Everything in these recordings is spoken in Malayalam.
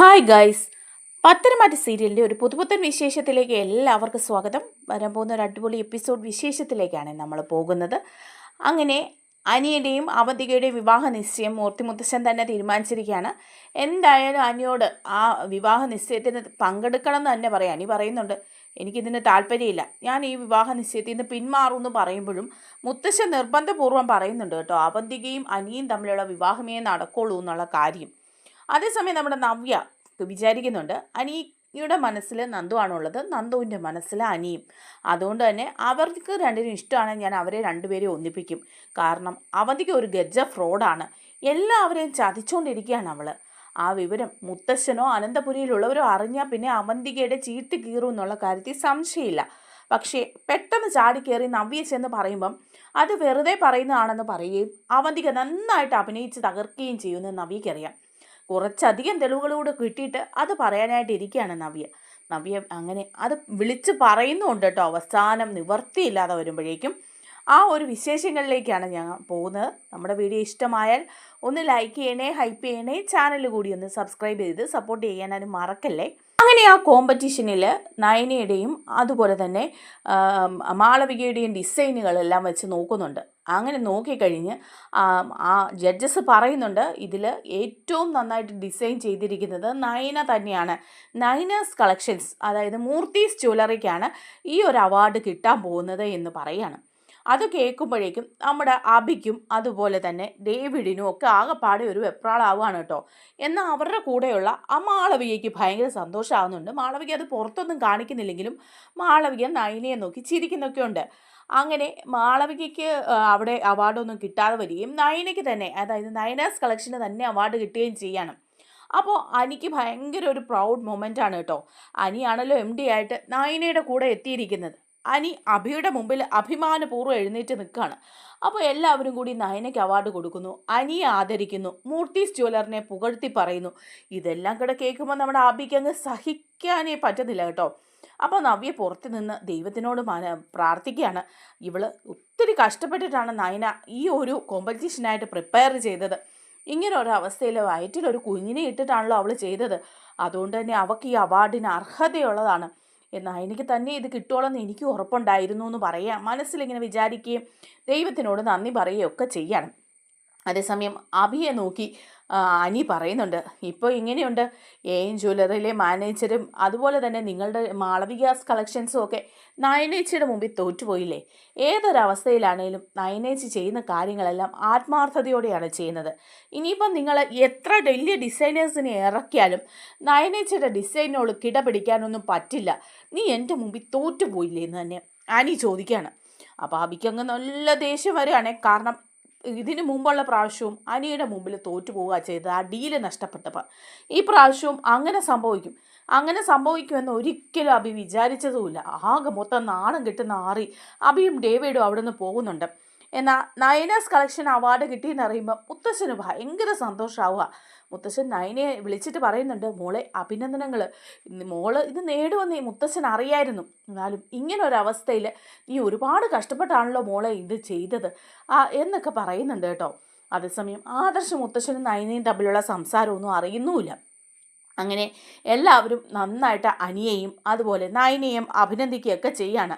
ഹായ് ഗൈസ്, പത്തരമാറ്റ് സീരിയലിൻ്റെ ഒരു പുതുപുത്തൻ വിശേഷത്തിലേക്ക് എല്ലാവർക്കും സ്വാഗതം. വരാൻ പോകുന്ന ഒരു അടിപൊളി എപ്പിസോഡ് വിശേഷത്തിലേക്കാണ് നമ്മൾ പോകുന്നത്. അങ്ങനെ അനിയുടെയും അവന്തികയുടെയും വിവാഹ നിശ്ചയം മൂർത്തി മുത്തശ്ശൻ തന്നെ തീരുമാനിച്ചിരിക്കുകയാണ്. എന്തായാലും അനിയോട് ആ വിവാഹ നിശ്ചയത്തിന് പങ്കെടുക്കണം എന്ന് തന്നെ പറയാം. അനി പറയുന്നുണ്ട്, എനിക്കിതിന് താല്പര്യമില്ല, ഞാൻ ഈ വിവാഹ നിശ്ചയത്തിൽ നിന്ന് പിന്മാറുമെന്ന് പറയുമ്പോഴും മുത്തശ്ശൻ നിർബന്ധപൂർവ്വം പറയുന്നുണ്ട് കേട്ടോ, അവന്തികയും അനിയും തമ്മിലുള്ള വിവാഹമേ നടക്കുള്ളൂ എന്നുള്ള കാര്യം. അതേസമയം നമ്മുടെ നവ്യ വിചാരിക്കുന്നുണ്ട്, അനിയുടെ മനസ്സിൽ നന്ദു ആണുള്ളത്, നന്ദുവിൻ്റെ മനസ്സിൽ അനിയും. അതുകൊണ്ട് തന്നെ അവർക്ക് രണ്ടിനും ഇഷ്ടമാണ്, ഞാൻ അവരെ രണ്ടുപേരെയും ഒന്നിപ്പിക്കും. കാരണം അവന്തിക്ക് ഒരു ഗജ ഫ്രോഡാണ്, എല്ലാവരെയും ചതിച്ചുകൊണ്ടിരിക്കുകയാണ് അവൾ. ആ വിവരം മുത്തശ്ശനോ അനന്തപുരിയിലുള്ളവരോ അറിഞ്ഞാൽ പിന്നെ അവന്തികയുടെ ചീട്ട് കീറും എന്നുള്ള കാര്യത്തിൽ സംശയമില്ല. പക്ഷേ പെട്ടെന്ന് ചാടിക്കയറി നവ്യ ചെന്ന് പറയുമ്പം അത് വെറുതെ പറയുന്നതാണെന്ന് പറയുകയും അവന്തിക നന്നായിട്ട് അഭിനയിച്ച് തകർക്കുകയും ചെയ്യുമെന്ന് നവ്യക്കറിയാം. കുറച്ചധികം തെളിവുകളൂടെ കിട്ടിയിട്ട് അത് പറയാനായിട്ട് ഇരിക്കുകയാണ് നവ്യ അങ്ങനെ അത് വിളിച്ച് പറയുന്നുണ്ട് കേട്ടോ. അവസാനം നിവർത്തിയില്ലാതെ വരുമ്പോഴേക്കും ആ ഒരു വിശേഷങ്ങളിലേക്കാണ് ഞാൻ പോകുന്നത്. നമ്മുടെ വീഡിയോ ഇഷ്ടമായാൽ ഒന്ന് ലൈക്ക് ചെയ്യണേ, ഹൈപ്പ് ചെയ്യണേ, ചാനൽ കൂടി ഒന്ന് സബ്സ്ക്രൈബ് ചെയ്ത് സപ്പോർട്ട് ചെയ്യാനും മറക്കല്ലേ. അങ്ങനെ ആ കോമ്പറ്റീഷനിൽ നയനയുടെയും അതുപോലെ തന്നെ മാളവികയുടെയും ഡിസൈനുകളെല്ലാം വെച്ച് നോക്കുന്നുണ്ട്. അങ്ങനെ നോക്കിക്കഴിഞ്ഞ് ആ ജഡ്ജസ് പറയുന്നുണ്ട്, ഇതിൽ ഏറ്റവും നന്നായിട്ട് ഡിസൈൻ ചെയ്തിരിക്കുന്നത് നയന തന്നെയാണ്. നയനാസ് കളക്ഷൻസ്, അതായത് മൂർത്തീസ് ജ്വല്ലറിക്കാണ് ഈ ഒരു അവാർഡ് കിട്ടാൻ പോകുന്നത് എന്ന് പറയുകയാണ്. അത് കേൾക്കുമ്പോഴേക്കും നമ്മുടെ അബിക്കും അതുപോലെ തന്നെ ഡേവിഡിനും ഒക്കെ ആകെപ്പാടെ ഒരു വെപ്രാളാവുകയാണ് കേട്ടോ. എന്നാൽ അവരുടെ കൂടെയുള്ള ആ മാളവികയ്ക്ക് ഭയങ്കര സന്തോഷമാകുന്നുണ്ട്. മാളവിക അത് പുറത്തൊന്നും കാണിക്കുന്നില്ലെങ്കിലും മാളവിക നയനയെ നോക്കി ചിരിക്കുന്നൊക്കെ ഉണ്ട്. അങ്ങനെ മാളവികയ്ക്ക് അവിടെ അവാർഡൊന്നും കിട്ടാതെ വരികയും നയനയ്ക്ക് തന്നെ, അതായത് നയനാസ് കളക്ഷന് തന്നെ അവാർഡ് കിട്ടുകയും ചെയ്യണം. അപ്പോൾ അനിക്ക് ഭയങ്കര ഒരു പ്രൗഡ് മൊമെൻ്റാണ് കേട്ടോ. അനിയാണല്ലോ MD ആയിട്ട് നയനയുടെ കൂടെ എത്തിയിരിക്കുന്നത്. അനി അഭിയുടെ മുമ്പിൽ അഭിമാനപൂർവ്വം എഴുന്നേറ്റ് നിൽക്കുകയാണ്. അപ്പോൾ എല്ലാവരും കൂടി നയനയ്ക്ക് അവാർഡ് കൊടുക്കുന്നു, അനിയെ ആദരിക്കുന്നു, മൂർത്തീസ് ജ്വല്ലറിനെ പുകഴ്ത്തി പറയുന്നു. ഇതെല്ലാം കൂടെ കേൾക്കുമ്പോൾ നമ്മുടെ അഭിക്ക് അങ്ങ് സഹിക്കാനേ പറ്റുന്നില്ല കേട്ടോ. അപ്പോൾ നവ്യ പുറത്ത് നിന്ന് ദൈവത്തിനോട് പ്രാർത്ഥിക്കുകയാണ്. ഇവൾ ഒത്തിരി കഷ്ടപ്പെട്ടിട്ടാണ് നയന ഈ ഒരു കോമ്പറ്റീഷനായിട്ട് പ്രിപ്പയർ ചെയ്തത്. ഇങ്ങനെ ഒരു അവസ്ഥയിൽ വയറ്റിലൊരു കുഞ്ഞിനെ ഇട്ടിട്ടാണല്ലോ അവൾ ചെയ്തത്. അതുകൊണ്ട് തന്നെ അവൾക്ക് ഈ അവാർഡിന് അർഹതയുള്ളതാണ്. എന്നാൽ എനിക്ക് തന്നെ ഇത് കിട്ടുമോളെന്ന് എനിക്ക് ഉറപ്പുണ്ടായിരുന്നു എന്ന് പറയാം. മനസ്സിലിങ്ങനെ വിചാരിക്കുകയും ദൈവത്തിനോട് നന്ദി പറയുകയും ഒക്കെ ചെയ്യണം. അതേസമയം അഭിയെ നോക്കി അനി പറയുന്നുണ്ട്, ഇപ്പോൾ ഇങ്ങനെയുണ്ട്, AM ജ്വല്ലറിയിലെ മാനേജരും അതുപോലെ തന്നെ നിങ്ങളുടെ മാളവികാസ് കളക്ഷൻസും ഒക്കെ നയനേച്ചിയുടെ മുമ്പിൽ തോറ്റുപോയില്ലേ. ഏതൊരവസ്ഥയിലാണേലും നയനേച്ചി ചെയ്യുന്ന കാര്യങ്ങളെല്ലാം ആത്മാർത്ഥതയോടെയാണ് ചെയ്യുന്നത്. ഇനിയിപ്പം നിങ്ങൾ എത്ര വലിയ ഡിസൈനേഴ്സിനെ ഇറക്കിയാലും നയനേച്ചിയുടെ ഡിസൈനോട് കിടപിടിക്കാനൊന്നും പറ്റില്ല. നീ എൻ്റെ മുമ്പിൽ തോറ്റുപോയില്ലേ എന്ന് തന്നെ അനി ചോദിക്കുകയാണ്. അപ്പോൾ അഭിക്കങ്ങ് നല്ല ദേഷ്യം വരികയാണേ. കാരണം ഇതിന് മുമ്പുള്ള പ്രാവശ്യവും അനിയുടെ മുമ്പിൽ തോറ്റുപോവുക ചെയ്തത്, ആ ഡീല് നഷ്ടപ്പെട്ടപ്പോൾ. ഈ പ്രാവശ്യവും അങ്ങനെ സംഭവിക്കുമെന്ന് ഒരിക്കലും അഭി വിചാരിച്ചതുമില്ല. ആകെ മൊത്തം നാണം കെട്ട് നാറി അഭിയും ഡേവിഡും അവിടെ നിന്ന് പോകുന്നുണ്ട്. എന്നാൽ നയനാസ് കളക്ഷൻ അവാർഡ് കിട്ടിയെന്ന് അറിയുമ്പോൾ മുത്തശ്ശന് ഭയങ്കര സന്തോഷമാവുക. മുത്തശ്ശൻ നയനയെ വിളിച്ചിട്ട് പറയുന്നുണ്ട്, മോളെ അഭിനന്ദനങ്ങൾ, മോള് ഇത് നേടുമെന്ന് മുത്തശ്ശൻ അറിയായിരുന്നു. എന്നാലും ഇങ്ങനെ ഒരവസ്ഥയിൽ നീ ഒരുപാട് കഷ്ടപ്പെട്ടാണല്ലോ മോളെ ഇത് ചെയ്തത് എന്നൊക്കെ പറയുന്നുണ്ട് കേട്ടോ. അതേസമയം ആദർശ മുത്തശ്ശനും നയനയും തമ്മിലുള്ള സംസാരമൊന്നും അറിയുന്നുമില്ല. അങ്ങനെ എല്ലാവരും നന്നായിട്ട് അനിയെയും അതുപോലെ നയനയും അഭിനന്ദിക്കുകയൊക്കെ ചെയ്യാണ്.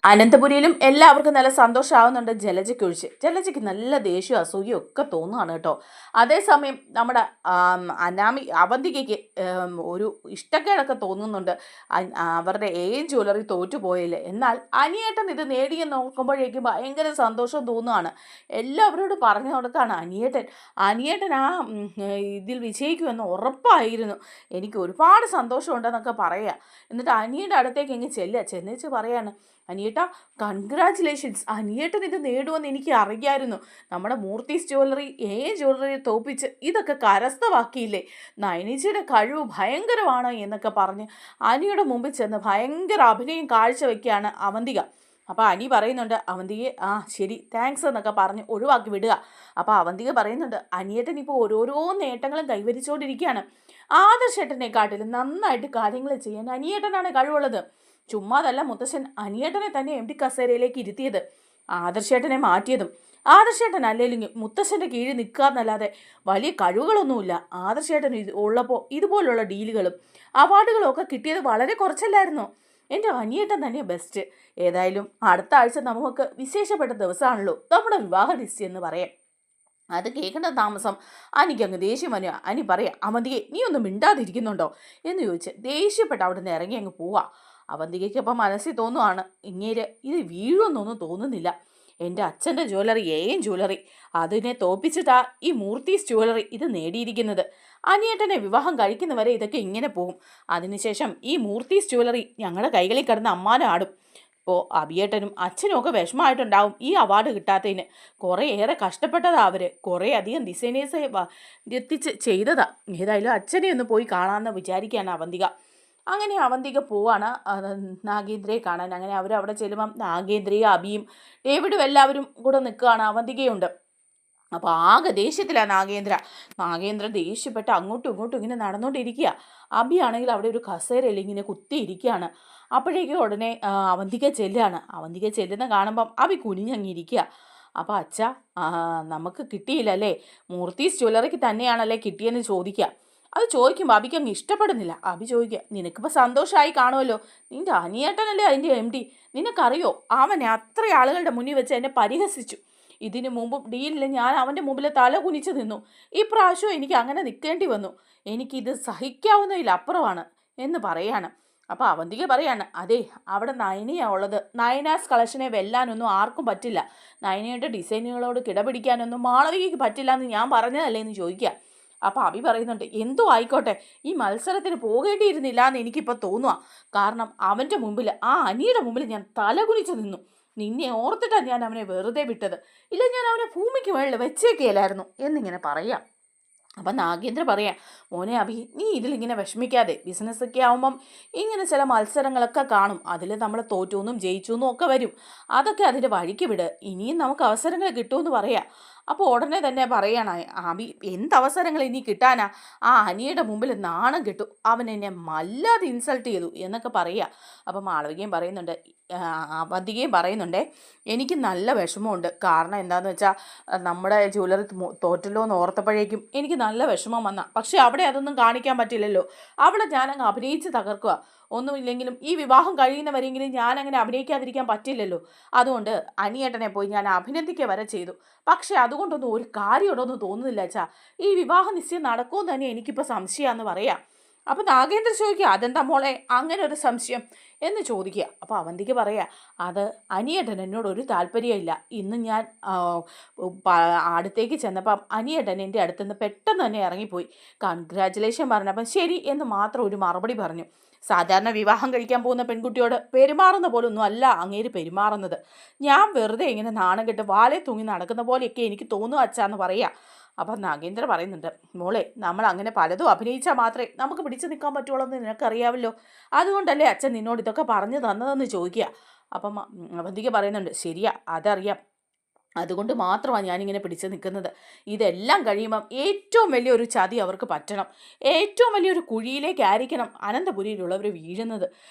അനന്തപുരിയിലും എല്ലാവർക്കും നല്ല സന്തോഷമാവുന്നുണ്ട്, ജലജയ്ക്കൊഴിച്ച്. ജലജയ്ക്ക് നല്ല ദേഷ്യവും അസൂയയും ഒക്കെ തോന്നുകയാണ് കേട്ടോ. അതേസമയം നമ്മുടെ അവന്തികയ്ക്ക് ഒരു ഇഷ്ടക്കേടൊക്കെ തോന്നുന്നുണ്ട് അവരുടെ AM ജ്വല്ലറി തോറ്റുപോയില്ല. എന്നാൽ അനിയേട്ടൻ ഇത് നേടിയെന്ന് നോക്കുമ്പോഴേക്കും ഭയങ്കര സന്തോഷം തോന്നുകയാണ്. എല്ലാവരോടും പറഞ്ഞു കൊടുക്കുകയാണ്, അനിയേട്ടൻ ആ ഇതിൽ വിജയിക്കുമെന്ന് ഉറപ്പായിരുന്നു, എനിക്ക് ഒരുപാട് സന്തോഷമുണ്ടെന്നൊക്കെ പറയുക. എന്നിട്ട് അനിയുടെ അടുത്തേക്ക് എങ്ങനെ ചെന്നേച്ച് പറയാണ്, അനിയേട്ടാ കൺഗ്രാറ്റുലേഷൻസ്, അനിയേട്ടൻ ഇത് നേടുമെന്ന് എനിക്ക് അറിയായിരുന്നു. നമ്മുടെ മൂർത്തീസ് ജ്വല്ലറി AM ജ്വല്ലറിയെ തോപ്പിച്ച് ഇതൊക്കെ കരസ്ഥമാക്കിയില്ലേ, നയനേച്ചിയുടെ കഴിവ് ഭയങ്കരമാണ് എന്നൊക്കെ പറഞ്ഞ് അനിയുടെ മുമ്പിൽ ചെന്ന് ഭയങ്കര അഭിനയം കാഴ്ചവെക്കുകയാണ് അവന്തിക. അപ്പോൾ അനി പറയുന്നുണ്ട്, അവന്തികയെ ശരി താങ്ക്സ് എന്നൊക്കെ പറഞ്ഞ് ഒഴിവാക്കി വിടുക. അപ്പോൾ അവന്തിക പറയുന്നുണ്ട്, അനിയേട്ടൻ ഇപ്പോൾ ഓരോരോ നേട്ടങ്ങളും കൈവരിച്ചുകൊണ്ടിരിക്കുകയാണ്. ആദർശേട്ടനെക്കാട്ടിലും നന്നായിട്ട് കാര്യങ്ങൾ ചെയ്യാൻ അനിയേട്ടനാണ് കഴിവുള്ളത്. ചുമ്മാതല്ല മുത്തശ്ശൻ അനിയേട്ടനെ തന്നെ MD കസേരയിലേക്ക് ഇരുത്തിയത്, ആദർശേട്ടനെ മാറ്റിയതും. ആദർശേട്ടൻ അല്ലെങ്കിൽ മുത്തശ്ശൻ്റെ കീഴിൽ നിൽക്കുക എന്നല്ലാതെ വലിയ കഴിവുകളൊന്നുമില്ല. ആദർശേട്ടൻ ഉള്ളപ്പോൾ ഇതുപോലുള്ള ഡീലുകളും അവാർഡുകളും ഒക്കെ കിട്ടിയത് വളരെ കുറച്ചല്ലായിരുന്നോ? എൻ്റെ അനിയേട്ടൻ തന്നെയാണ് ബെസ്റ്റ്. ഏതായാലും അടുത്ത ആഴ്ച നമുക്ക് വിശേഷപ്പെട്ട ദിവസമാണല്ലോ, നമ്മുടെ വിവാഹ നിശ്ചയം എന്ന് പറയാം. അത് കേൾക്കേണ്ട താമസം അനിക്കങ്ങ് ദേഷ്യം വരിക. അനി പറയാം, അവന്തികെ നീ ഒന്നും മിണ്ടാതിരിക്കുന്നുണ്ടോ എന്ന് ചോദിച്ച് ദേഷ്യപ്പെട്ട് അവിടെ നിന്ന് ഇറങ്ങി അങ്ങ് പോവാ. അവന്തികയ്ക്ക് അപ്പം മനസ്സിൽ തോന്നുവാണ്, ഇങ്ങേര് ഇത് വീഴുമെന്നൊന്നും തോന്നുന്നില്ല. എൻ്റെ അച്ഛൻ്റെ ജ്വല്ലറി ജ്വല്ലറി അതിനെ തോപ്പിച്ചിട്ടാ ഈ മൂർത്തീസ് ജ്വല്ലറി ഇത് നേടിയിരിക്കുന്നത്. അനിയേട്ടനെ വിവാഹം കഴിക്കുന്നവരെ ഇതൊക്കെ ഇങ്ങനെ പോകും. അതിനുശേഷം ഈ മൂർത്തീസ് ജ്വല്ലറി ഞങ്ങളുടെ കൈകളിൽ കിടന്ന് അമ്മാനം ആടും. ഇപ്പോൾ അഭിയേട്ടനും അച്ഛനും ഒക്കെ വിഷമമായിട്ടുണ്ടാവും ഈ അവാർഡ് കിട്ടാത്തതിന്. കുറേയേറെ കഷ്ടപ്പെട്ടതാ അവർ, കുറേ അധികം ഡിസൈനേഴ്സ് എത്തിച്ച് ചെയ്തതാ. ഏതായാലും അച്ഛനെ ഒന്ന് പോയി കാണാമെന്ന് വിചാരിക്കുകയാണ് അവന്തിക. അങ്ങനെ അവന്തിക പോവാണ് നാഗേന്ദ്രയെ കാണാൻ. അങ്ങനെ അവരവിടെ ചെല്ലുമ്പം നാഗേന്ദ്രയും അഭിയും ഡേവിഡും എല്ലാവരും കൂടെ നിൽക്കുകയാണ്. അവന്തികയുണ്ട്. അപ്പോൾ ആകെ ദേഷ്യത്തിലാണ് നാഗേന്ദ്ര ദേഷ്യപ്പെട്ട് അങ്ങോട്ടും ഇങ്ങോട്ടും ഇങ്ങനെ നടന്നുകൊണ്ടിരിക്കുക. അഭിയാണെങ്കിൽ അവിടെ ഒരു കസേരയിൽ ഇങ്ങനെ കുത്തിയിരിക്കുകയാണ്. അപ്പോഴേക്കും ഉടനെ അവന്തിക ചെല്ലുകയാണ്. അവന്തിക ചെല്ലുന്ന കാണുമ്പം അഭി കുനിഞ്ഞങ്ങിരിക്കുക. അപ്പോൾ അച്ഛ, നമുക്ക് കിട്ടിയില്ലല്ലേ, മൂർത്തീസ് ജ്വല്ലറിക്ക് തന്നെയാണല്ലേ കിട്ടിയെന്ന് ചോദിക്കുക. അത് ചോദിക്കുമ്പോൾ അഭിക്ക് അങ്ങ് ഇഷ്ടപ്പെടുന്നില്ല. അഭി ചോദിക്കുക, നിനക്കിപ്പോൾ സന്തോഷമായി കാണുമല്ലോ, നിൻ്റെ അനിയേട്ടനല്ലേ അതിൻ്റെ MD. നിനക്കറിയോ, അവനെ അത്ര ആളുകളുടെ മുന്നിൽ വെച്ച് എന്നെ പരിഹസിച്ചു. ഇതിനു മുമ്പും ഡീലിൽ ഞാൻ അവൻ്റെ മുമ്പിൽ തല കുനിച്ച് നിന്നു. ഇപ്രാവശ്യവും എനിക്ക് അങ്ങനെ നിൽക്കേണ്ടി വന്നു. എനിക്കിത് സഹിക്കാവുന്നതിലപ്പുറമാണ് എന്ന് പറയാണ്. അപ്പോൾ അവന്തിക പറയാണ്, അതെ, അവിടെ നയനയാണ് ഉള്ളത്. നയനാസ് കളക്ഷനെ വെല്ലാനൊന്നും ആർക്കും പറ്റില്ല. നയനയുടെ ഡിസൈനുകളോട് കിടപിടിക്കാനൊന്നും മാളവികയ്ക്ക് പറ്റില്ല എന്ന് ഞാൻ പറഞ്ഞതല്ലേ എന്ന് ചോദിക്കുക. അപ്പോൾ അഭി പറയുന്നുണ്ട്, എന്തോ ആയിക്കോട്ടെ, ഈ മത്സരത്തിന് പോകേണ്ടിയിരുന്നില്ല എന്ന് എനിക്കിപ്പോൾ തോന്നുക. കാരണം അവൻ്റെ മുമ്പിൽ, ആ അനിയുടെ മുമ്പിൽ ഞാൻ തലകുനിച്ച് നിന്നു. നിന്നെ ഓർത്തിട്ടാണ് ഞാൻ അവനെ വെറുതെ വിട്ടത്. ഇല്ല, ഞാൻ അവനെ ഭൂമിക്ക് മുകളിൽ വെച്ചേക്കുകയില്ലായിരുന്നു എന്നിങ്ങനെ പറയാം. അപ്പം നാഗേന്ദ്ര പറയാം, മോനെ അഭി, നീ ഇതിലിങ്ങനെ വിഷമിക്കാതെ. ബിസിനസ്സൊക്കെ ആകുമ്പം ഇങ്ങനെ ചില മത്സരങ്ങളൊക്കെ കാണും. അതിൽ നമ്മൾ തോറ്റൂന്നും ജയിച്ചൂന്നും ഒക്കെ വരും. അതൊക്കെ അതിൻ്റെ വഴിക്ക് വിട്. ഇനിയും നമുക്ക് അവസരങ്ങൾ കിട്ടുമെന്ന് പറയാം. അപ്പോൾ ഉടനെ തന്നെ പറയണ അഭി, എന്തവസരങ്ങൾ ഇനി കിട്ടാനാ? ആ അനിയുടെ മുമ്പിൽ നാണം കിട്ടു, അവൻ എന്നെ വല്ലാതെ ഇൻസൾട്ട് ചെയ്തു എന്നൊക്കെ പറയുക. അപ്പം മാളവികയും പറയുന്നുണ്ട്, അവന്തികയും പറയുന്നുണ്ടേ, എനിക്ക് നല്ല വിഷമമുണ്ട്. കാരണം എന്താണെന്ന് വെച്ചാൽ നമ്മുടെ ജ്വല്ലറി തോറ്റല്ലോ എന്ന് ഓർത്തപ്പോഴേക്കും എനിക്ക് നല്ല വിഷമം വന്ന. പക്ഷേ അവിടെ അതൊന്നും കാണിക്കാൻ പറ്റില്ലല്ലോ. അവിടെ ഞാനങ്ങ് അഭിനയിച്ച് തകർക്കുക. ഒന്നുമില്ലെങ്കിലും ഈ വിവാഹം കഴിയുന്നവരെങ്കിലും ഞാനങ്ങനെ അഭിനയിക്കാതിരിക്കാൻ പറ്റില്ലല്ലോ. അതുകൊണ്ട് അനിയേട്ടനെ പോയി ഞാൻ അഭിനന്ദിക്കുക വരെ ചെയ്തു. പക്ഷേ അതുകൊണ്ടൊന്നും ഒരു കാര്യമുണ്ടോയെന്ന് തോന്നുന്നില്ല അച്ഛാ. ഈ വിവാഹ നിശ്ചയം നടക്കുമെന്ന് തന്നെ എനിക്കിപ്പോൾ സംശയമാണെന്ന് പറയാം. അപ്പം നാഗേന്ദ്ര ചോദിക്കുക, അതെന്താ മോളെ അങ്ങനെ ഒരു സംശയം എന്ന് ചോദിക്കുക. അപ്പോൾ അവന്തിക്ക് പറയാം, അത് അനിയേട്ടൻ എന്നോട് ഒരു താല്പര്യമില്ല. ഇന്ന് ഞാൻ അടുത്തേക്ക് ചെന്നപ്പം അനിയേട്ടൻ എൻ്റെ അടുത്തുനിന്ന് പെട്ടെന്ന് തന്നെ ഇറങ്ങിപ്പോയി. കൺഗ്രാറ്റുലേഷൻ പറഞ്ഞപ്പം ശരി എന്ന് മാത്രം ഒരു മറുപടി പറഞ്ഞു. സാധാരണ വിവാഹം കഴിക്കാൻ പോകുന്ന പെൺകുട്ടിയോട് പെരുമാറുന്ന പോലൊന്നും അല്ല അങ്ങേര് പെരുമാറുന്നത്. ഞാൻ വെറുതെ ഇങ്ങനെ നാണം കെട്ട് വാലെ തൂങ്ങി നടക്കുന്ന പോലെയൊക്കെ എനിക്ക് തോന്നുക അച്ഛാന്ന് പറയാം. അപ്പം നാഗേന്ദ്ര പറയുന്നുണ്ട്, മോളെ, നമ്മൾ അങ്ങനെ പലതും അഭിനയിച്ചാൽ മാത്രമേ നമുക്ക് പിടിച്ചു നിൽക്കാൻ പറ്റുള്ളൂ എന്ന് നിനക്കറിയാമല്ലോ. അതുകൊണ്ടല്ലേ അച്ഛൻ നിന്നോട് ഇതൊക്കെ പറഞ്ഞു തന്നതെന്ന് ചോദിക്കുക. അപ്പം അവന്തിക പറയുന്നുണ്ട്, ശരിയാ, അതറിയാം. അതുകൊണ്ട് മാത്രമാണ് ഞാനിങ്ങനെ പിടിച്ചു നിൽക്കുന്നത്. ഇതെല്ലാം കഴിയുമ്പം ഏറ്റവും വലിയൊരു ചതി അവർക്ക് പറ്റണം. ഏറ്റവും വലിയൊരു കുഴിയിലേക്കായിരിക്കണം അനന്തപുരിയിലുള്ളവർ വീഴുന്നത്.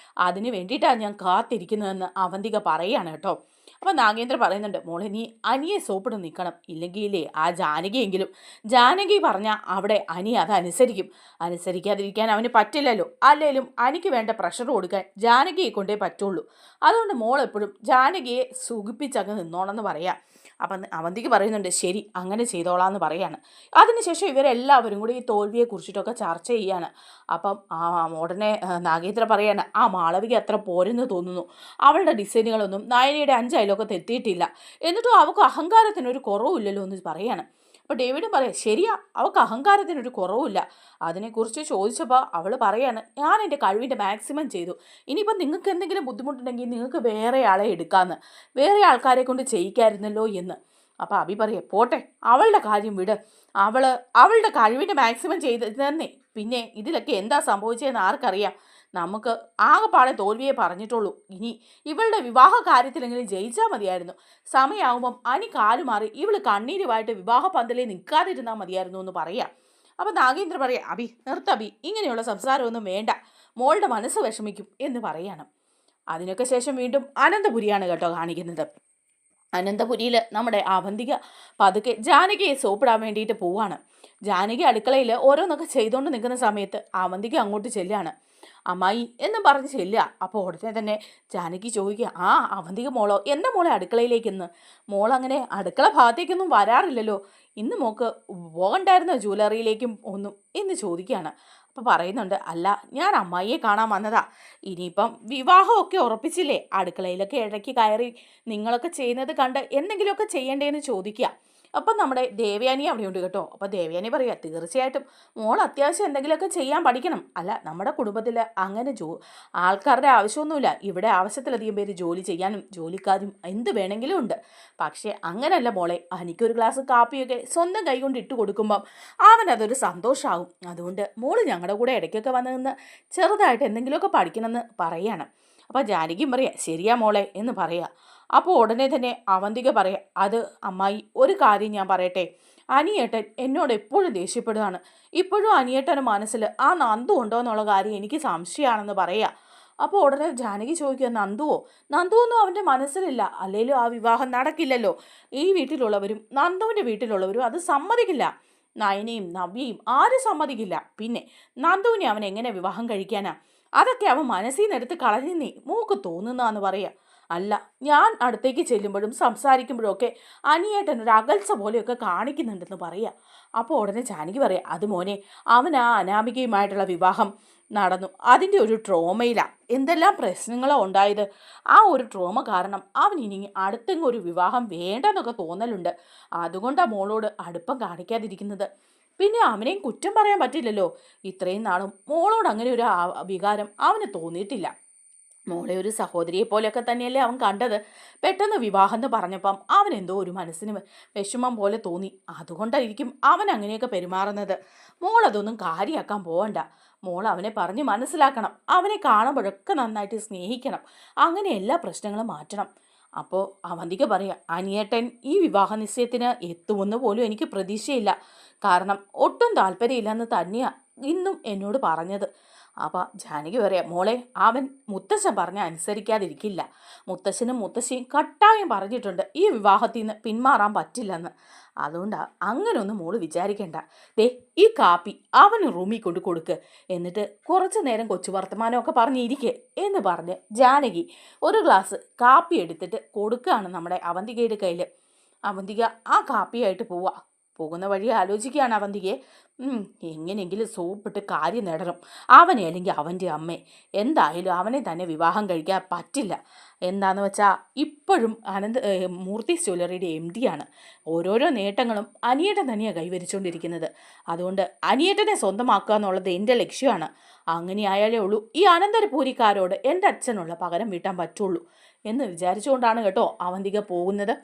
അതിന് വേണ്ടിയിട്ടാണ് ഞാൻ കാത്തിരിക്കുന്നതെന്ന് അവന്തിക പറയുകയാണ് കേട്ടോ. അപ്പം നാഗേന്ദ്ര പറയുന്നുണ്ട്, മോളെ, നീ അനിയെ സോപ്പിട്ട് നിൽക്കണം. ഇല്ലെങ്കിൽ ഇല്ലേ ആ ജാനകിയെങ്കിലും. ജാനകി പറഞ്ഞാൽ അവിടെ അനി അതനുസരിക്കും. അനുസരിക്കാതിരിക്കാൻ അവന് പറ്റില്ലല്ലോ. അല്ലെങ്കിലും അനിക്ക് വേണ്ട പ്രഷർ കൊടുക്കാൻ ജാനകിയെ കൊണ്ടേ പറ്റുള്ളൂ. അതുകൊണ്ട് മോളെപ്പോഴും ജാനകിയെ സുഖിപ്പിച്ചങ്ങ് നിന്നോണമെന്ന് പറയാം. അപ്പം അവന്തിക്ക് പറയുന്നുണ്ട്, ശരി, അങ്ങനെ ചെയ്തോളാന്ന് പറയാണ്. അതിനുശേഷം ഇവരെല്ലാവരും കൂടി ഈ തോൽവിയെക്കുറിച്ചിട്ടൊക്കെ ചർച്ച ചെയ്യാണ്. അപ്പം ഉടനെ നാഗേന്ദ്ര പറയാണ്, ആ മാളവിക അത്ര പോരെന്ന് തോന്നുന്നു. അവളുടെ ഡിസൈനുകളൊന്നും നയനയുടെ 5 അയലൊക്കെ എത്തിയിട്ടില്ല. എന്നിട്ടും അവൾക്ക് അഹങ്കാരത്തിനൊരു കുറവില്ലല്ലോ എന്ന് പറയാണ്. അപ്പോൾ ഡേവിഡും പറയാം, ശരിയാ, അവൾക്ക് അഹങ്കാരത്തിനൊരു കുറവുമില്ല. അതിനെക്കുറിച്ച് ചോദിച്ചപ്പോൾ അവൾ പറയാണ്, ഞാൻ എൻ്റെ കഴിവിൻ്റെ മാക്സിമം ചെയ്തു. ഇനിയിപ്പം നിങ്ങൾക്ക് എന്തെങ്കിലും ബുദ്ധിമുട്ടുണ്ടെങ്കിൽ നിങ്ങൾക്ക് വേറെ ആളെ എടുക്കാമെന്ന്, വേറെ ആൾക്കാരെ കൊണ്ട് ചെയ്യിക്കാമായിരുന്നല്ലോ എന്ന്. അപ്പോൾ അഭി പറയാം, പോട്ടെ, അവളുടെ കാര്യം വിട്. അവളുടെ കഴിവിൻ്റെ മാക്സിമം ചെയ്ത് തന്നെ. പിന്നെ ഇതിലൊക്കെ എന്താ സംഭവിച്ചതെന്ന് ആർക്കറിയാം. നമുക്ക് ആകെപ്പാടെ തോൽവിയെ പറഞ്ഞിട്ടുള്ളൂ. ഇനി ഇവളുടെ വിവാഹ കാര്യത്തിലെങ്കിലും ജയിച്ചാൽ മതിയായിരുന്നു. സമയമാകുമ്പം അനി കാലുമാറി ഇവൾ കണ്ണീരുമായിട്ട് വിവാഹ പന്തലിൽ നിൽക്കാതിരുന്നാൽ മതിയായിരുന്നു എന്ന് പറയാം. അപ്പം നാഗേന്ദ്ര പറയാം, അഭി നിർത്തഭി, ഇങ്ങനെയുള്ള സംസാരമൊന്നും വേണ്ട, മോളുടെ മനസ്സ് വിഷമിക്കും എന്ന് പറയണം. അതിനൊക്കെ ശേഷം വീണ്ടും അനന്തപുരിയാണ് കേട്ടോ കാണിക്കുന്നത്. അനന്തപുരിയിൽ നമ്മുടെ അവന്തിക പതുക്കെ ജാനകിയെ സോപ്പിടാൻ വേണ്ടിയിട്ട് പോവാണ്. ജാനകി അടുക്കളയിൽ ഓരോന്നൊക്കെ ചെയ്തുകൊണ്ട് നിൽക്കുന്ന സമയത്ത് അവന്തിക അങ്ങോട്ട് ചെല്ലുകയാണ്. അമ്മായി എന്ന് പറഞ്ഞ് ചെല്ലുക. അപ്പോൾ ഉടനെ തന്നെ ജാനകി ചോദിക്കുക, ആ അവന്തിക മോളോ? എന്താ മോളെ അടുക്കളയിലേക്കിന്ന്? മോളങ്ങനെ അടുക്കള ഭാഗത്തേക്കൊന്നും വരാറില്ലല്ലോ, ഇന്ന് മോക്ക് പോകണ്ടായിരുന്നോ ജ്വല്ലറിയിലേക്കും ഒന്നും എന്ന് ചോദിക്കുകയാണ്. അപ്പോൾ പറയുന്നുണ്ട്, അല്ല ഞാൻ അമ്മായിയെ കാണാൻ വന്നതാ. ഇനിയിപ്പം വിവാഹമൊക്കെ ഉറപ്പിച്ചില്ലേ, അടുക്കളയിലൊക്കെ ഇടയ്ക്ക് കയറി നിങ്ങളൊക്കെ ചെയ്യുന്നത് കണ്ട് എന്തെങ്കിലുമൊക്കെ ചെയ്യണ്ടേന്ന് ചോദിക്കുക. അപ്പം നമ്മുടെ ദേവയാനി അവിടെ ഉണ്ട് കേട്ടോ. അപ്പോൾ ദേവയാനി പറയുക, തീർച്ചയായിട്ടും മോൾ അത്യാവശ്യം എന്തെങ്കിലുമൊക്കെ ചെയ്യാൻ പഠിക്കണം. അല്ല, നമ്മുടെ കുടുംബത്തിൽ അങ്ങനെ ആൾക്കാരുടെ ആവശ്യമൊന്നുമില്ല. ഇവിടെ ആവശ്യത്തിലധികം പേര് ജോലി ചെയ്യാനും ജോലിക്കാരും എന്ത് വേണമെങ്കിലും ഉണ്ട്. പക്ഷേ അങ്ങനല്ല മോളെ, എനിക്കൊരു ഗ്ലാസ് കാപ്പിയൊക്കെ സ്വന്തം കൈ കൊണ്ട് ഇട്ട് കൊടുക്കുമ്പം അവനതൊരു സന്തോഷമാകും. അതുകൊണ്ട് മോള് ഞങ്ങളുടെ കൂടെ ഇടയ്ക്കൊക്കെ വന്ന് നിന്ന് ചെറുതായിട്ട് എന്തെങ്കിലുമൊക്കെ പഠിക്കണമെന്ന് പറയുകയാണ്. അപ്പോൾ ജാനകിയും പറയാം, ശരിയാ മോളെ എന്ന് പറയുക. അപ്പോൾ ഉടനെ തന്നെ അവന്തിക പറയാം, അത് അമ്മായി ഒരു കാര്യം ഞാൻ പറയട്ടെ, അനിയേട്ടൻ എന്നോട് എപ്പോഴും ദേഷ്യപ്പെടുകയാണ്. ഇപ്പോഴും അനിയേട്ടൻ്റെ മനസ്സിൽ ആ നന്ദു ഉണ്ടോ എന്നുള്ള കാര്യം എനിക്ക് സംശയമാണെന്ന് പറയുക. അപ്പോൾ ഉടനെ ജാനകി ചോദിക്കുക, നന്ദുവൊന്നും അവൻ്റെ മനസ്സിലില്ല, അല്ലെങ്കിലും ആ വിവാഹം നടക്കില്ലല്ലോ. ഈ വീട്ടിലുള്ളവരും നന്ദുവിൻ്റെ വീട്ടിലുള്ളവരും അത് സമ്മതിക്കില്ല. നയനയും നവ്യയും ആരും സമ്മതിക്കില്ല. പിന്നെ നന്ദുവിനെ അവൻ എങ്ങനെ വിവാഹം കഴിക്കാനാ? അതൊക്കെ അവൻ മനസ്സിൽ നിന്ന് എടുത്ത് കളഞ്ഞെന്നേ മൂക്ക് തോന്നുന്നതെന്ന് പറയുക. അല്ല, ഞാൻ അടുത്തേക്ക് ചെല്ലുമ്പോഴും സംസാരിക്കുമ്പോഴും ഒക്കെ അനിയേട്ടൻ ഒരു അകൽച്ച പോലെയൊക്കെ കാണിക്കുന്നുണ്ടെന്ന് പറയുക. അപ്പോൾ ഉടനെ ജാനകി പറയാം, അത് മോനെ, അവൻ ആ അനാമികയുമായിട്ടുള്ള വിവാഹം നടന്നു, അതിൻ്റെ ഒരു ട്രോമയിലാണ്. എന്തെല്ലാം പ്രശ്നങ്ങളോ ഉണ്ടായത്. ആ ഒരു ട്രോമ കാരണം അവൻ ഇനി അടുത്തെങ്ങും ഒരു വിവാഹം വേണ്ടെന്നൊക്കെ തോന്നലുണ്ട്. അതുകൊണ്ടാണ് മോളോട് അടുപ്പം കാണിക്കാതിരിക്കുന്നത്. പിന്നെ അവനെയും കുറ്റം പറയാൻ പറ്റില്ലല്ലോ. ഇത്രയും നാളും മോളോട് അങ്ങനെ ഒരു വികാരം അവന് തോന്നിയിട്ടില്ല. മോളെ ഒരു സഹോദരിയെ പോലെയൊക്കെ തന്നെയല്ലേ അവൻ കണ്ടത്. പെട്ടെന്ന് വിവാഹം എന്ന് പറഞ്ഞപ്പം അവൻ എന്തോ ഒരു മനസ്സിന് വിഷമം പോലെ തോന്നി. അതുകൊണ്ടായിരിക്കും അവൻ അങ്ങനെയൊക്കെ പെരുമാറുന്നത്. മോൾ അതൊന്നും കാര്യമാക്കാൻ പോവണ്ട. മോൾ അവനെ പറഞ്ഞ് മനസ്സിലാക്കണം. അവനെ കാണുമ്പോഴൊക്കെ നന്നായിട്ട് സ്നേഹിക്കണം. അങ്ങനെ എല്ലാ പ്രശ്നങ്ങളും മാറ്റണം. അപ്പോൾ അവന്തിക പറയാം, അനിയേട്ടൻ ഈ വിവാഹ നിശ്ചയത്തിന് എത്തുമെന്ന് പോലും എനിക്ക് പ്രതീക്ഷയില്ല. കാരണം ഒട്ടും താല്പര്യമില്ലെന്ന് തന്നെയാണ് ഇന്നും എന്നോട് പറഞ്ഞത്. അപ്പം ജാനകി പറയാം, മോളെ, അവൻ മുത്തശ്ശൻ പറഞ്ഞ അനുസരിക്കാതിരിക്കില്ല. മുത്തശ്ശനും മുത്തശ്ശിയും കട്ടായം പറഞ്ഞിട്ടുണ്ട് ഈ വിവാഹത്തിൽ നിന്ന് പിന്മാറാൻ പറ്റില്ലെന്ന്. അതുകൊണ്ടാണ് അങ്ങനെയൊന്നും മോള് വിചാരിക്കേണ്ട. ദേ, ഈ കാപ്പി അവന് റൂമിൽ കൊണ്ട് കൊടുക്ക്. എന്നിട്ട് കുറച്ചു നേരം കൊച്ചു വർത്തമാനമൊക്കെ പറഞ്ഞിരിക്കെ എന്ന് പറഞ്ഞ് ജാനകി ഒരു ഗ്ലാസ് കാപ്പി എടുത്തിട്ട് കൊടുക്കുകയാണ് നമ്മുടെ അവന്തികയുടെ കയ്യിൽ. അവന്തിക ആ കാപ്പിയായിട്ട് പോകുന്ന വഴി ആലോചിക്കുകയാണ് അവന്തികയെ. എങ്ങനെയെങ്കിലും സോപ്പിട്ട് കാര്യം നേടണം. അവനെ അല്ലെങ്കിൽ അവൻ്റെ അമ്മയെ എന്തായാലും അവനെ തന്നെ വിവാഹം കഴിക്കാൻ പറ്റില്ല. എന്താണെന്ന് വെച്ചാൽ ഇപ്പോഴും മൂർത്തി ജ്വല്ലറിയുടെ MD ആണ്. ഓരോരോ നേട്ടങ്ങളും അനിയേട്ടൻ തന്നെയാണ് കൈവരിച്ചുകൊണ്ടിരിക്കുന്നത്. അതുകൊണ്ട് അനിയേട്ടനെ സ്വന്തമാക്കുക എന്നുള്ളത് എൻ്റെ ലക്ഷ്യമാണ്. അങ്ങനെ ആയാലേ ഉള്ളൂ ഈ അനന്തരപൂരിക്കാരോട് എൻ്റെ അച്ഛനുള്ള പകരം വീട്ടാൻ പറ്റുള്ളൂ എന്ന് വിചാരിച്ചുകൊണ്ടാണ് കേട്ടോ അവന്തിക പോകുന്നത്.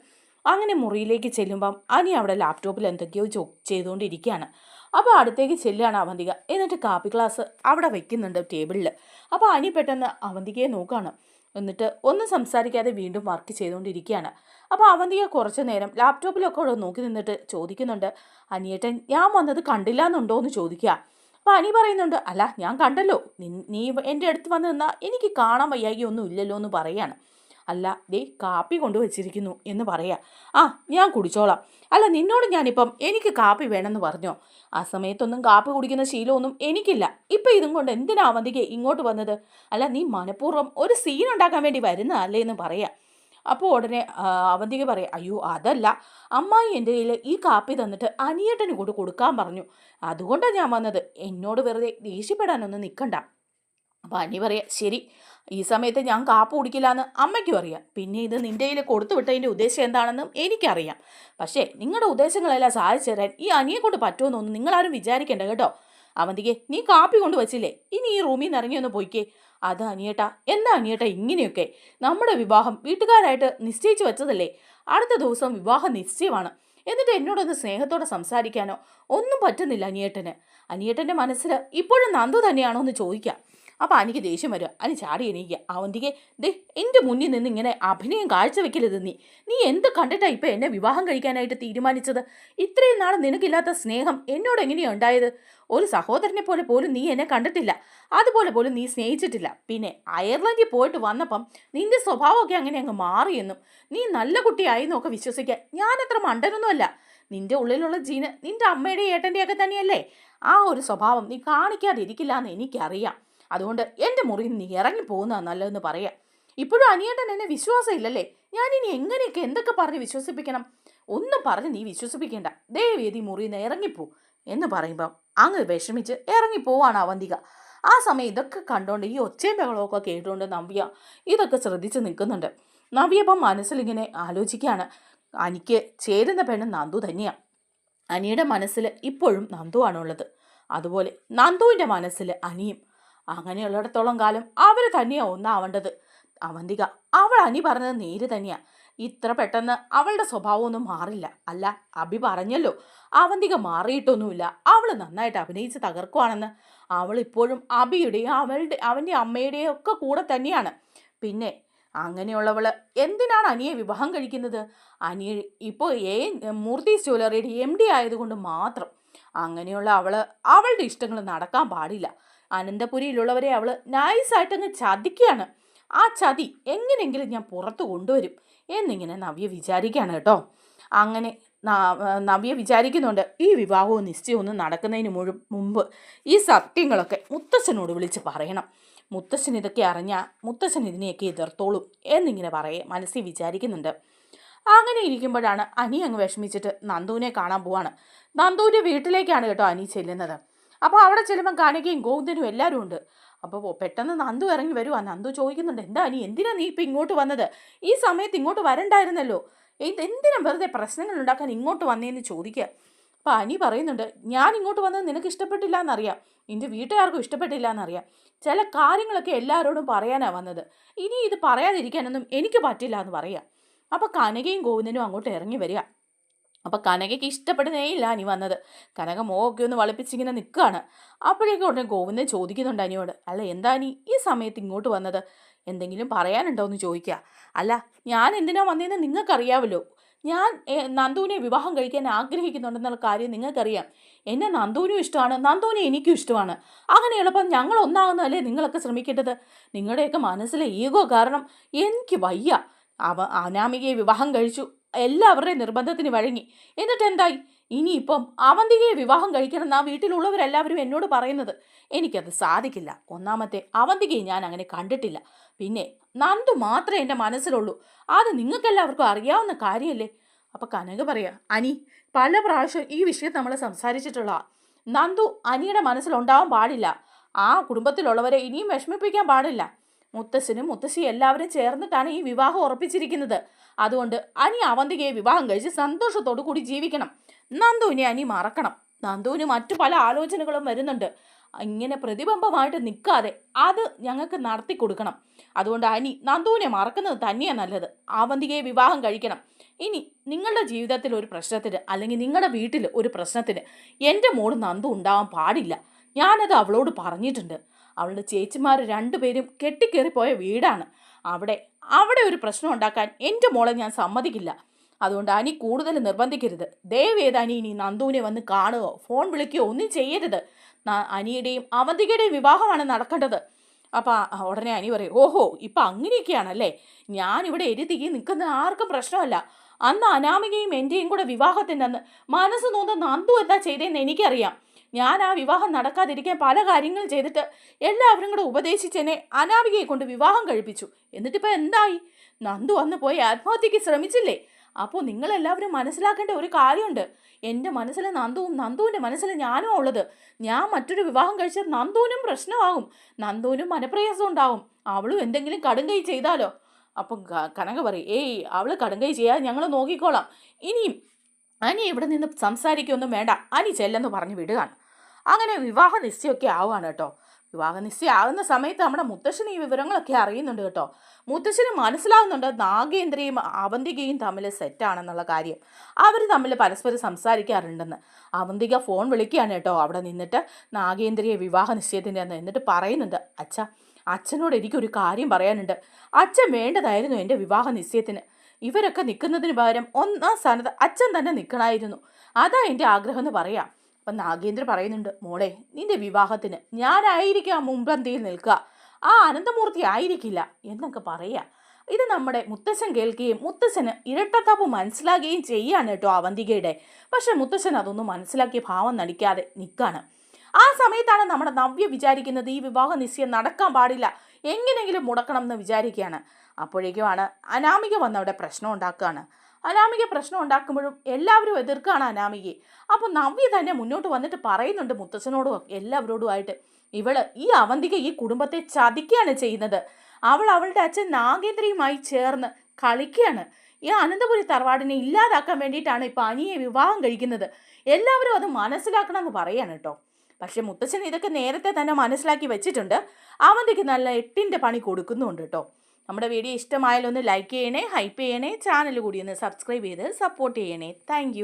അങ്ങനെ മുറിയിലേക്ക് ചെല്ലുമ്പം അനി അവിടെ ലാപ്ടോപ്പിൽ എന്തൊക്കെയോ ചെയ്തുകൊണ്ടിരിക്കുകയാണ്. അപ്പോൾ അടുത്തേക്ക് ചെല്ലുകയാണ് അവന്തിക. എന്നിട്ട് കാപ്പി ഗ്ലാസ് അവിടെ വെക്കുന്നുണ്ട് ടേബിളിൽ. അപ്പോൾ അനി പെട്ടെന്ന് അവന്തികയെ നോക്കുകയാണ്. എന്നിട്ട് ഒന്നും സംസാരിക്കാതെ വീണ്ടും വർക്ക് ചെയ്തുകൊണ്ടിരിക്കുകയാണ്. അപ്പോൾ അവന്തിക കുറച്ച് നേരം ലാപ്ടോപ്പിലൊക്കെ നോക്കി നിന്നിട്ട് ചോദിക്കുന്നുണ്ട്, അനിയേട്ടൻ ഞാൻ വന്നത് കണ്ടില്ല എന്നുണ്ടോ എന്ന് ചോദിക്കുക. അപ്പോൾ അനി പറയുന്നുണ്ട്, അല്ല ഞാൻ കണ്ടല്ലോ, നീ എൻ്റെ അടുത്ത് വന്ന് നിന്നാൽ എനിക്ക് കാണാൻ വയ്യാകി ഒന്നും ഇല്ലല്ലോ എന്ന് പറയുകയാണ്. അല്ല, ദേ കാപ്പി കൊണ്ടുവച്ചിരിക്കുന്നു എന്ന് പറയാം. ആ, ഞാൻ കുടിച്ചോളാം. അല്ല, നിന്നോട് ഞാനിപ്പം എനിക്ക് കാപ്പി വേണമെന്ന് പറഞ്ഞോ? ആ സമയത്തൊന്നും കാപ്പി കുടിക്കുന്ന ശീലമൊന്നും എനിക്കില്ല. ഇപ്പം ഇതും കൊണ്ട് എന്തിനാ അവന്തിക്ക് ഇങ്ങോട്ട് വന്നത്? അല്ല, നീ മനഃപൂർവ്വം ഒരു സീൻ ഉണ്ടാക്കാൻ വേണ്ടി വരുന്നതല്ലേ എന്ന് പറയാം. അപ്പോൾ ഉടനെ അവന്തിക പറയാം, അയ്യോ അതല്ല, അമ്മായി എൻ്റെ കയ്യിൽ ഈ കാപ്പി തന്നിട്ട് അനിയേട്ടന് കൂടെ കൊടുക്കാൻ പറഞ്ഞു, അതുകൊണ്ടാണ് ഞാൻ വന്നത്. എന്നോട് വെറുതെ ദേഷ്യപ്പെടാനൊന്നും നിൽക്കണ്ട. അപ്പോൾ അനി പറയാം, ശരി, ഈ സമയത്ത് ഞാൻ കാപ്പ് കുടിക്കില്ല എന്ന് അമ്മയ്ക്കും അറിയാം. പിന്നെ ഇത് നിൻ്റെ കയ്യിൽ കൊടുത്തു വിട്ടതിൻ്റെ ഉദ്ദേശം എന്താണെന്നും എനിക്കറിയാം. പക്ഷേ നിങ്ങളുടെ ഉദ്ദേശങ്ങളെല്ലാം സാധിച്ചു തരാൻ ഈ അനിയെ കൊണ്ട് പറ്റുമെന്നൊന്നും നിങ്ങളാരും വിചാരിക്കേണ്ട കേട്ടോ. അവന്തികെ, നീ കാപ്പി കൊണ്ട് വച്ചില്ലേ, ഇനി ഈ റൂമിൽ നിന്ന് ഇറങ്ങിയൊന്ന് പോയിക്കേ. അത് അനിയേട്ടാ, എന്താ അനിയേട്ടാ ഇങ്ങനെയൊക്കെ? നമ്മുടെ വിവാഹം വീട്ടുകാരായിട്ട് നിശ്ചയിച്ചു വെച്ചതല്ലേ. അടുത്ത ദിവസം വിവാഹ നിശ്ചയമാണ്. എന്നിട്ട് എന്നോടൊന്ന് സ്നേഹത്തോടെ സംസാരിക്കാനോ ഒന്നും പറ്റുന്നില്ല അനിയേട്ടന്. അനിയേട്ടൻ്റെ മനസ്സിൽ ഇപ്പോഴും നന്ദു തന്നെയാണോ എന്ന് ചോദിക്കാം. അപ്പോൾ എനിക്ക് ദേഷ്യം വരിക. അനി ചാടി എണീക്കുക. അവന്തികെ ദേ എൻ്റെ മുന്നിൽ നിന്ന് ഇങ്ങനെ അഭിനയം കാഴ്ചവെക്കരുത്. നീ എന്ത് കണ്ടിട്ടാണ് ഇപ്പം എന്നെ വിവാഹം കഴിക്കാനായിട്ട് തീരുമാനിച്ചത്? ഇത്രയും നാൾ നിനക്കില്ലാത്ത സ്നേഹം എന്നോട് എങ്ങനെയാണ് ഉണ്ടായത്? ഒരു സഹോദരനെ പോലെ പോലും നീ എന്നെ കണ്ടിട്ടില്ല, അതുപോലെ പോലും നീ സ്നേഹിച്ചിട്ടില്ല. പിന്നെ അയർലൻഡിൽ പോയിട്ട് വന്നപ്പം നിന്റെ സ്വഭാവമൊക്കെ അങ്ങനെ അങ്ങ് മാറിയെന്നും നീ നല്ല കുട്ടിയായി എന്നൊക്കെ വിശ്വസിക്കാൻ ഞാനത്ര മണ്ടനൊന്നുമല്ല. നിന്റെ ഉള്ളിലുള്ള ജീന് നിന്റെ അമ്മയുടെയും ഏട്ടൻ്റെയൊക്കെ തന്നെയല്ലേ. ആ ഒരു സ്വഭാവം നീ കാണിക്കാതിരിക്കില്ല എന്ന് എനിക്കറിയാം. അതുകൊണ്ട് എൻ്റെ മുറിയിൽ നീ ഇറങ്ങി പോകുന്നതാണ് നല്ലതെന്ന് പറയാം. ഇപ്പോഴും അനിയേട്ടൻ എന്നെ വിശ്വാസം ഇല്ലല്ലേ? ഞാനിനി എങ്ങനെയൊക്കെ എന്തൊക്കെ പറഞ്ഞ് വിശ്വസിപ്പിക്കണം? ഒന്നും പറഞ്ഞ് നീ വിശ്വസിപ്പിക്കേണ്ട. ദയവേദി മുറിയിൽ നിന്ന് ഇറങ്ങിപ്പോ എന്ന് പറയുമ്പം അങ്ങ് വിഷമിച്ച് ഇറങ്ങിപ്പോവാണ് അവന്തിക. ആ സമയം ഇതൊക്കെ കണ്ടുകൊണ്ട് ഈ ഒച്ചയും ബഹളമൊക്കെ കേട്ടുകൊണ്ട് നവ്യ ഇതൊക്കെ ശ്രദ്ധിച്ച് നിൽക്കുന്നുണ്ട്. നവ്യ ഇപ്പം മനസ്സിലിങ്ങനെ ആലോചിക്കുകയാണ്, അനിക്ക് ചേരുന്ന പെണ്ണ് നന്ദു തന്നെയാണ്. അനിയുടെ മനസ്സിൽ ഇപ്പോഴും നന്ദുവാണുള്ളത്, അതുപോലെ നന്ദുവിൻ്റെ മനസ്സിൽ അനിയും. അങ്ങനെയുള്ളിടത്തോളം കാലം അവർ തന്നെയാണ് ഒന്നാവേണ്ടത്. അവന്തിക അവൾ അനി പറഞ്ഞത് നേര് തന്നെയാണ്. ഇത്ര പെട്ടെന്ന് അവളുടെ സ്വഭാവമൊന്നും മാറില്ല. അല്ല, അഭി പറഞ്ഞല്ലോ അവന്തിക മാറിയിട്ടൊന്നുമില്ല, അവൾ നന്നായിട്ട് അഭിനയിച്ച് തകർക്കുവാണെന്ന്. അവൾ ഇപ്പോഴും അഭിയുടെയും അവൻ്റെ അമ്മയുടെയും ഒക്കെ കൂടെ തന്നെയാണ്. പിന്നെ അങ്ങനെയുള്ളവള് എന്തിനാണ് അനിയെ വിവാഹം കഴിക്കുന്നത്? അനിയ ഇപ്പോൾ മൂർത്തീസ് ജ്വല്ലറിയുടെ MD ആയതുകൊണ്ട് മാത്രം. അങ്ങനെയുള്ള അവളുടെ ഇഷ്ടങ്ങൾ നടക്കാൻ പാടില്ല. അനന്തപുരിയിലുള്ളവരെ അവൾ നൈസായിട്ടങ്ങ് ചതിക്കുകയാണ്. ആ ചതി എങ്ങനെയെങ്കിലും ഞാൻ പുറത്തു കൊണ്ടുവരും എന്നിങ്ങനെ നവ്യ വിചാരിക്കുകയാണ് കേട്ടോ. അങ്ങനെ നവ്യ വിചാരിക്കുന്നുണ്ട് ഈ വിവാഹവും നിശ്ചയമൊന്നും നടക്കുന്നതിന് മുമ്പ് ഈ സത്യങ്ങളൊക്കെ മുത്തശ്ശനോട് വിളിച്ച് പറയണം. മുത്തശ്ശൻ ഇതൊക്കെ അറിഞ്ഞാൽ മുത്തശ്ശൻ ഇതിനെയൊക്കെ എതിർത്തോളും എന്നിങ്ങനെ മനസ്സിൽ വിചാരിക്കുന്നുണ്ട്. അങ്ങനെ ഇരിക്കുമ്പോഴാണ് അനി അങ്ങ് വിഷമിച്ചിട്ട് നന്ദുവിനെ കാണാൻ പോവാണ്. നന്ദുവിൻ്റെ വീട്ടിലേക്കാണ് കേട്ടോ അനി ചെല്ലുന്നത്. അപ്പോൾ അവിടെ ചെല്ലുമ്പം കനകയും ഗോവിന്ദനും എല്ലാവരും ഉണ്ട്. അപ്പോൾ പെട്ടെന്ന് നന്ദു ഇറങ്ങി വരുവാ. നന്ദു ചോദിക്കുന്നുണ്ട്, എന്താ അനി, എന്തിനാ നീ ഇപ്പം ഇങ്ങോട്ട് വന്നത്? ഈ സമയത്ത് ഇങ്ങോട്ട് വരണ്ടായിരുന്നല്ലോ, എന്തിനാ വെറുതെ പ്രശ്നങ്ങൾ ഉണ്ടാക്കാൻ ഇങ്ങോട്ട് വന്നേന്ന് ചോദിക്കുക. അപ്പോൾ അനി പറയുന്നുണ്ട്, ഞാൻ ഇങ്ങോട്ട് വന്നത് നിനക്ക് ഇഷ്ടപ്പെട്ടില്ല എന്നറിയാം, നിൻ്റെ വീട്ടുകാർക്കും ഇഷ്ടപ്പെട്ടില്ല എന്നറിയാം. ചില കാര്യങ്ങളൊക്കെ എല്ലാവരോടും പറയാനാണ് വന്നത്. ഇനി ഇത് പറയാതിരിക്കാനൊന്നും എനിക്ക് പറ്റില്ല എന്ന് പറയാം. അപ്പോൾ കനകയും ഗോവിന്ദനും അങ്ങോട്ട് ഇറങ്ങി വരിക. അപ്പോൾ കനകയ്ക്ക് ഇഷ്ടപ്പെടുന്നേ ഇല്ല അനി വന്നത്. കനക മോഹൊക്കെ ഒന്ന് വളിപ്പിച്ചിങ്ങനെ നിൽക്കുകയാണ്. അപ്പോഴേക്കും ഉടനെ ഗോവിന്ദൻ ചോദിക്കുന്നുണ്ട് അനിയോട്, അല്ല എന്താ അനി ഈ സമയത്ത് ഇങ്ങോട്ട് വന്നത്? എന്തെങ്കിലും പറയാനുണ്ടോ എന്ന് ചോദിക്കുക. അല്ല, ഞാൻ എന്തിനാ വന്നതെന്ന് നിങ്ങൾക്കറിയാമല്ലോ. ഞാൻ നന്ദുവിനെ വിവാഹം കഴിക്കാൻ ആഗ്രഹിക്കുന്നുണ്ടെന്നുള്ള കാര്യം നിങ്ങൾക്കറിയാം. എന്നെ നന്ദുവിനും ഇഷ്ടമാണ്, നന്ദുവിനെ എനിക്കും ഇഷ്ടമാണ്. അങ്ങനെയുള്ളപ്പം ഞങ്ങൾ ഒന്നാകുന്നതല്ലേ നിങ്ങളൊക്കെ ശ്രമിക്കേണ്ടത്. നിങ്ങളുടെയൊക്കെ മനസ്സിലെ ഈഗോ കാരണം എനിക്ക് വയ്യ. അനാമികയെ വിവാഹം കഴിച്ചു, എല്ലാവരുടെയും നിർബന്ധത്തിന് വഴങ്ങി. എന്നിട്ട് എന്തായി? ഇനിയിപ്പം അവന്തികയെ വിവാഹം കഴിക്കണം ആ വീട്ടിലുള്ളവരെല്ലാവരും എന്നോട് പറയുന്നത്. എനിക്കത് സാധിക്കില്ല. ഒന്നാമത്തെ അവന്തികയെ ഞാൻ അങ്ങനെ കണ്ടിട്ടില്ല. പിന്നെ നന്ദു മാത്രമേ എൻ്റെ മനസ്സിലുള്ളൂ. അത് നിങ്ങൾക്കെല്ലാവർക്കും അറിയാവുന്ന കാര്യമല്ലേ. അപ്പോൾ കനക പറയാ, അനി പല പ്രാവശ്യം ഈ വിഷയം നമ്മൾ സംസാരിച്ചിട്ടുള്ള നന്ദു അനിയുടെ മനസ്സിലുണ്ടാവാൻ പാടില്ല. ആ കുടുംബത്തിലുള്ളവരെ ഇനിയും വിഷമിപ്പിക്കാൻ പാടില്ല. മുത്തശ്ശനും മുത്തശ്ശിയും എല്ലാവരും ചേർന്നിട്ടാണ് ഈ വിവാഹം ഉറപ്പിച്ചിരിക്കുന്നത്. അതുകൊണ്ട് അനി അവന്തികയെ വിവാഹം കഴിച്ച് സന്തോഷത്തോടു കൂടി ജീവിക്കണം. നന്ദുവിനെ അനി മറക്കണം. നന്ദുവിന് മറ്റു പല ആലോചനകളും വരുന്നുണ്ട്. ഇങ്ങനെ പ്രതിബിംബമായിട്ട് നിൽക്കാതെ അത് ഞങ്ങൾക്ക് നടത്തി കൊടുക്കണം. അതുകൊണ്ട് അനി നന്ദുവിനെ മറക്കുന്നത് തന്നെയാണ് നല്ലത്. അവന്തികയെ വിവാഹം കഴിക്കണം. ഇനി നിങ്ങളുടെ ജീവിതത്തിൽ ഒരു പ്രശ്നത്തിന് അല്ലെങ്കിൽ നിങ്ങളുടെ വീട്ടിൽ ഒരു പ്രശ്നത്തിന് എൻ്റെ മോള് നന്ദു ഉണ്ടാവാൻ പാടില്ല. ഞാനത് അവളോട് പറഞ്ഞിട്ടുണ്ട്. അവളുടെ ചേച്ചിമാർ രണ്ടുപേരും കെട്ടിക്കേറിപ്പോയ വീടാണ്. അവിടെ ഒരു പ്രശ്നം ഉണ്ടാക്കാൻ എൻ്റെ മോളെ ഞാൻ സമ്മതിക്കില്ല. അതുകൊണ്ട് അനി കൂടുതൽ നിർബന്ധിക്കരുത്. ദയവേത് അനി ഇനി നന്ദുവിനെ വന്ന് കാണുകയോ ഫോൺ വിളിക്കുകയോ ഒന്നും ചെയ്യരുത്. അനിയുടെയും അവന്തികയുടെയും വിവാഹമാണ് നടക്കേണ്ടത്. അപ്പം ഉടനെ അനി പറയും, ഓഹോ ഇപ്പം അങ്ങനെയൊക്കെയാണല്ലേ. ഞാനിവിടെ എരുതിക്ക് നിൽക്കുന്ന ആർക്കും പ്രശ്നമല്ല. അന്ന് അനാമികയും എൻ്റെയും കൂടെ വിവാഹത്തിൻ്റെ അന്ന് മനസ്സ് നോന്ന് നന്ദു എന്താ ചെയ്തതെന്ന് എനിക്കറിയാം. ഞാൻ ആ വിവാഹം നടക്കാതിരിക്കാൻ പല കാര്യങ്ങളും ചെയ്തിട്ട് എല്ലാവരും കൂടെ ഉപദേശിച്ചെന്നെ അനാമികയെ കൊണ്ട് വിവാഹം കഴിപ്പിച്ചു. എന്നിട്ടിപ്പോൾ എന്തായി? നന്ദു വന്ന് പോയി ആത്മഹത്യക്ക് ശ്രമിച്ചില്ലേ? അപ്പോൾ നിങ്ങളെല്ലാവരും മനസ്സിലാക്കേണ്ട ഒരു കാര്യമുണ്ട്. എൻ്റെ മനസ്സിൽ നന്ദുവും നന്ദുവിൻ്റെ മനസ്സിൽ ഞാനും ഉള്ളത്. ഞാൻ മറ്റൊരു വിവാഹം കഴിച്ചാൽ നന്ദുവിനും പ്രശ്നമാകും, നന്ദുവിനും മനപ്രയാസം ഉണ്ടാവും. അവളും എന്തെങ്കിലും കടുങ്കൈ ചെയ്താലോ? അപ്പം കനക പറയും, ഏയ് അവൾ കടുങ്കൈ ചെയ്യാൻ ഞങ്ങൾ നോക്കിക്കോളാം. ഇനിയും അനി ഇവിടെ നിന്ന് സംസാരിക്കൊന്നും വേണ്ട, അനി ചെല്ലെന്ന് പറഞ്ഞ് വിടുകയാണ്. അങ്ങനെ വിവാഹ നിശ്ചയമൊക്കെ ആവുകയാണ് കേട്ടോ. വിവാഹനിശ്ചയമാകുന്ന സമയത്ത് നമ്മുടെ മുത്തശ്ശന് ഈ വിവരങ്ങളൊക്കെ അറിയുന്നുണ്ട് കേട്ടോ. മുത്തശ്ശന് മനസ്സിലാവുന്നുണ്ട് നാഗേന്ദ്രയും അവന്തികയും തമ്മിൽ സെറ്റാണെന്നുള്ള കാര്യം. അവർ തമ്മിൽ പരസ്പരം സംസാരിക്കാറുണ്ടെന്ന്. അവന്തിക ഫോൺ വിളിക്കുകയാണ് കേട്ടോ അവിടെ നിന്നിട്ട് നാഗേന്ദ്രയെ വിവാഹ നിശ്ചയത്തിൻ്റെ അന്ന്. എന്നിട്ട് പറയുന്നുണ്ട്, അച്ഛനോട് എനിക്കൊരു കാര്യം പറയാനുണ്ട്. അച്ഛൻ വേണ്ടതായിരുന്നു എൻ്റെ വിവാഹ നിശ്ചയത്തിന്. ഇവരൊക്കെ നിൽക്കുന്നതിന് പകരം ഒന്നാം സ്ഥാനത്ത് അച്ഛൻ തന്നെ നിൽക്കണമായിരുന്നു. അതാ എൻ്റെ ആഗ്രഹം എന്ന് പറയാം. അപ്പം നാഗേന്ദ്ര പറയുന്നുണ്ട്, മോളെ നിന്റെ വിവാഹത്തിന് ഞാനായിരിക്കാം മുൻപന്തിയിൽ നിൽക്കുക, ആ അനന്തമൂർത്തി ആയിരിക്കില്ല എന്നൊക്കെ പറയാ. ഇത് നമ്മുടെ മുത്തശ്ശൻ കേൾക്കുകയും മുത്തശ്ശന് ഇരട്ടത്താപ്പ് മനസ്സിലാകുകയും ചെയ്യാണ് കേട്ടോ അവന്തികയുടെ. പക്ഷെ മുത്തശ്ശൻ അതൊന്നും മനസ്സിലാക്കിയ ഭാവം നടിക്കാതെ നിൽക്കാണ്. ആ സമയത്താണ് നമ്മുടെ നവ്യ വിചാരിക്കുന്നത് ഈ വിവാഹ നിശ്ചയം നടക്കാൻ പാടില്ല, എങ്ങനെയെങ്കിലും മുടക്കണം എന്ന് വിചാരിക്കുകയാണ്. അപ്പോഴേക്കുമാണ് അനാമിക വന്ന് അവിടെ പ്രശ്നം ഉണ്ടാക്കുകയാണ്. അനാമിക പ്രശ്നം ഉണ്ടാക്കുമ്പോഴും എല്ലാവരും എതിർക്കുകയാണ് അനാമികയെ. അപ്പോൾ നവ്യ തന്നെ മുന്നോട്ട് വന്നിട്ട് പറയുന്നുണ്ട് മുത്തച്ഛനോടും എല്ലാവരോടുമായിട്ട്, ഈ അവന്തിക ഈ കുടുംബത്തെ ചതിക്കുകയാണ് ചെയ്യുന്നത്. അവളുടെ അച്ഛൻ നാഗേന്ദ്രയുമായി ചേർന്ന് കളിക്കുകയാണ്. ഈ അനന്തപുരി തറവാടിനെ ഇല്ലാതാക്കാൻ വേണ്ടിയിട്ടാണ് ഇപ്പോൾ അനിയെ വിവാഹം കഴിക്കുന്നത്. എല്ലാവരും അത് മനസ്സിലാക്കണം എന്ന് പറയാണ് കേട്ടോ. പക്ഷെ മുത്തച്ഛൻ ഇതൊക്കെ നേരത്തെ തന്നെ മനസ്സിലാക്കി വെച്ചിട്ടുണ്ട്. അവന്തിക്ക് നല്ല 8ന്റെ പണി കൊടുക്കുന്നുണ്ട് കേട്ടോ. നമ്മുടെ വീഡിയോ ഇഷ്ടമായാലൊന്ന് ലൈക്ക് ചെയ്യണേ, ഹൈപ്പ് ചെയ്യണേ, ചാനൽ കൂടി ഒന്ന് സബ്സ്ക്രൈബ് ചെയ്ത് സപ്പോർട്ട് ചെയ്യണേ. താങ്ക്